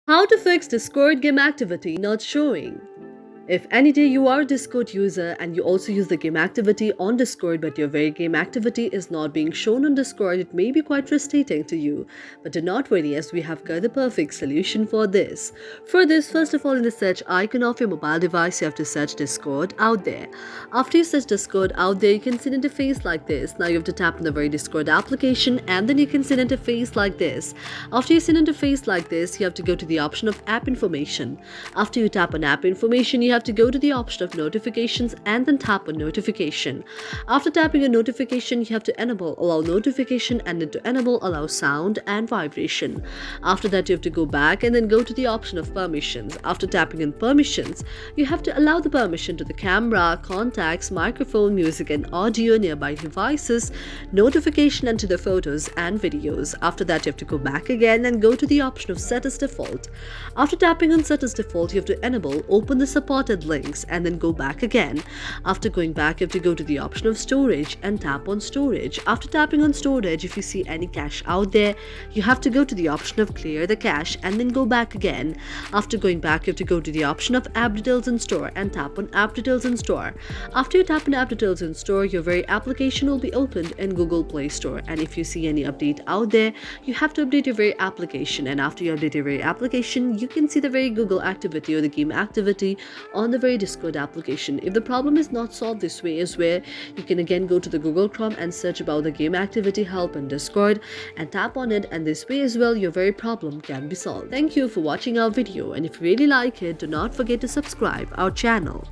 How to fix Discord game activity not showing. If any day you are a Discord user and you also use the game activity on Discord but your very game activity is not being shown on Discord, it may be quite frustrating to you. But do not worry, as we have got the perfect solution for this. For this, first of all, in the search icon of your mobile device, you have to search Discord out there. After you search Discord out there, you can see an interface like this. Now you have to tap on the very Discord application and then you can see an interface like this. After you see an interface like this, you have to go to the option of app information. After you tap on app information, you have to go to the option of notifications and then tap on notification. After tapping on notification, you have to enable allow notification and then to enable allow sound and vibration. After that, you have to go back and then go to the option of permissions. After tapping on permissions, you have to allow the permission to the camera, contacts, microphone, music and audio, nearby devices, notification and to the photos and videos. After that, you have to go back again and go to the option of set as default. After tapping on set as default, you have to enable open the supported links and then go back again. After going back, you have to go to the option of storage and tap on storage. After tapping on storage, if you see any cache out there, you have to go to the option of clear the cache and then go back again. After going back, you have to go to the option of app details and store and tap on app details and store. After you tap on app details and store, your very application will be opened in Google Play Store, and if you see any update out there, you have to update your very application, and after you update your very application, you can see the very Google activity or the game activity on the very Discord application. If the problem is not solved, this way is where you can again go to the Google Chrome and search about the game activity help in Discord and tap on it, and this way as well your very problem can be solved. Thank you for watching our video, and if you really like it, do not forget to subscribe our channel.